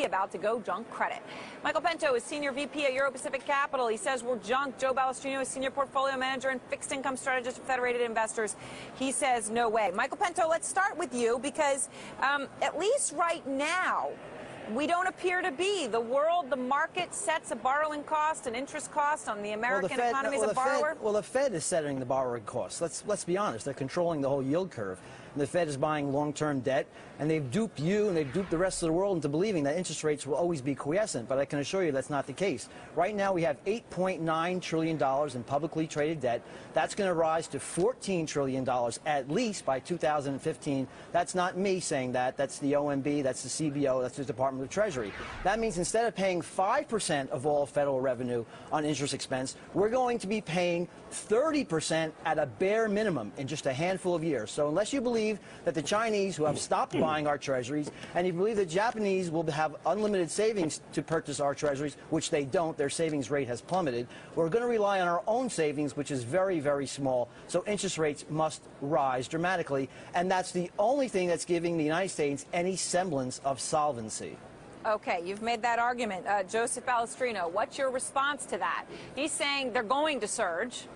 about to go junk credit. Michael Pento is Senior VP at Euro Pacific Capital. He says we're junk. Joe Balestrino is Senior Portfolio Manager and Fixed Income Strategist for Federated Investors. He says no way. Michael Pento, let's start with you because at least right now, we don't appear to be. The world, the market sets a borrowing cost, an interest cost on the American economy as a borrower. The Fed is setting the borrowing costs. Let's be honest. They're controlling the whole yield curve. And the Fed is buying long-term debt, and they've duped you and they've duped the rest of the world into believing that interest rates will always be quiescent. But I can assure you that's not the case. Right now we have $8.9 trillion in publicly traded debt. That's going to rise to $14 trillion at least by 2015. That's not me saying that. That's the OMB, that's the CBO, that's the Department of the Treasury. That means instead of paying 5% of all federal revenue on interest expense, we're going to be paying 30% at a bare minimum in just a handful of years. So unless you believe that the Chinese, who have stopped buying our treasuries, and you believe the Japanese will have unlimited savings to purchase our treasuries, which they don't, their savings rate has plummeted, we're going to rely on our own savings, which is very, very small. So interest rates must rise dramatically, and that's the only thing that's giving the United States any semblance of solvency. Okay, you've made that argument. Joseph Balestrino, what's your response to that? He's saying they're going to surge.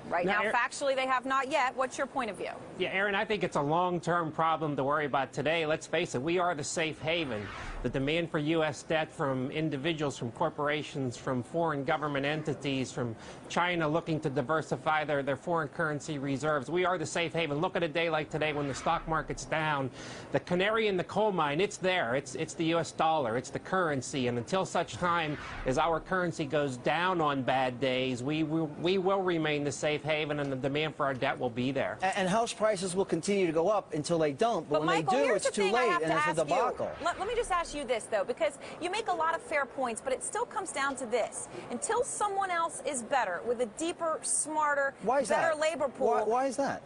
Right now, factually, they have not yet. What's your point of view? Yeah, Erin, I think it's a long-term problem to worry about today. Let's face it, we are the safe haven. The demand for U.S. debt from individuals, from corporations, from foreign government entities, from China looking to diversify their foreign currency reserves. We are the safe haven. Look at a day like today when the stock market's down. The canary in the coal mine, it's there. It's the U.S. dollar. It's the currency. And until such time as our currency goes down on bad days, we will remain the safe haven, and the demand for our debt will be there. And house prices will continue to go up until they don't. But when Michael, they do, it's too late, and it's a debacle. Let me just ask you this, though, because you make a lot of fair points, but it still comes down to this. Until someone else is better, with a deeper, smarter, better labor pool. Why is that?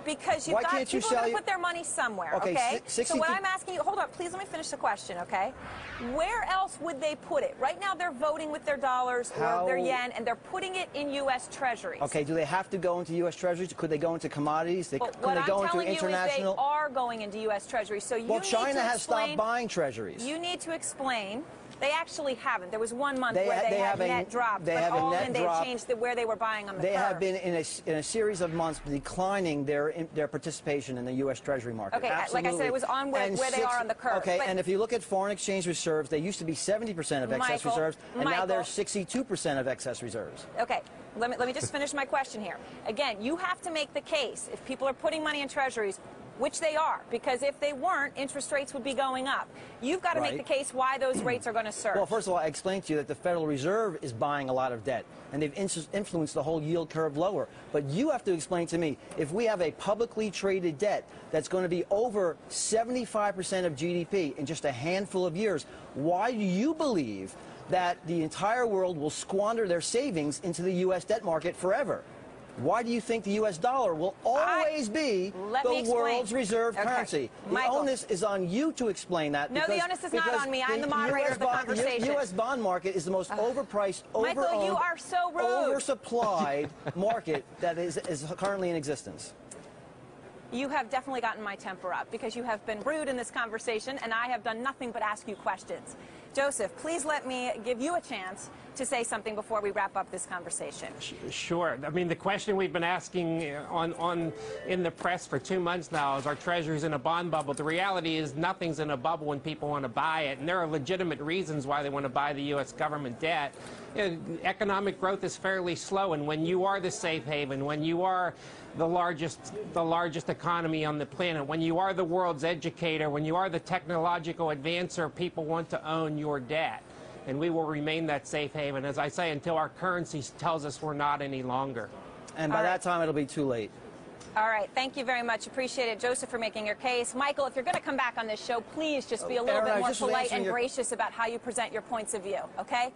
Because you've got people are going to put their money somewhere, okay? So what I'm asking you, hold on, please let me finish the question, okay? Where else would they put it? Right now they're voting with their dollars or their yen, and they're putting it in U.S. Treasuries. Okay, do they have to go into U.S. Treasuries? Could they go into commodities? Could they go into international? What I'm telling you is they are going into U.S. Treasuries. So you need to explain. Well, China has stopped buying treasuries. You need to explain. They actually haven't. There was 1 month where they had net drops, but all in they changed where they were buying on the curve. They have been in a series of months declining their participation in the U.S. Treasury market. Okay, like I said, it was on where they are on the curve. Okay, and if you look at foreign exchange reserves, they used to be 70% of excess reserves, and now they're 62% of excess reserves. Okay, let me just finish my question here. Again, you have to make the case if people are putting money in treasuries, which they are, because if they weren't, interest rates would be going up. You've got to make the case why those rates are going to surge. Well, first of all, I explained to you that the Federal Reserve is buying a lot of debt, and they've influenced the whole yield curve lower. But you have to explain to me, if we have a publicly traded debt that's going to be over 75% of GDP in just a handful of years, why do you believe that the entire world will squander their savings into the U.S. debt market forever? Why do you think the U.S. dollar will always be the world's reserve currency? The onus is on you to explain that. No, the onus is not on me. I'm the moderator of the conversation. The U.S. bond market is the most overpriced, Michael, you are so rude. Oversupplied market that is currently in existence. You have definitely gotten my temper up because you have been rude in this conversation, and I have done nothing but ask you questions. Joseph, please let me give you a chance to say something before we wrap up this conversation. Sure. I mean, the question we've been asking in the press for 2 months now is, are treasuries in a bond bubble? The reality is nothing's in a bubble when people want to buy it, and there are legitimate reasons why they want to buy the U.S. government debt. Economic growth is fairly slow, and when you are the safe haven, when you are the largest economy on the planet, when you are the world's educator, when you are the technological advancer, people want to own your debt. And we will remain that safe haven, as I say, until our currency tells us we're not any longer. And by that time, it'll be too late. All right. Thank you very much. Appreciate it, Joseph, for making your case. Michael, if you're going to come back on this show, please just be a little bit more polite and gracious about how you present your points of view, okay?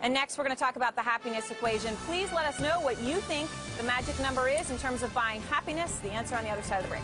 And next, we're going to talk about the happiness equation. Please let us know what you think the magic number is in terms of buying happiness. The answer on the other side of the break.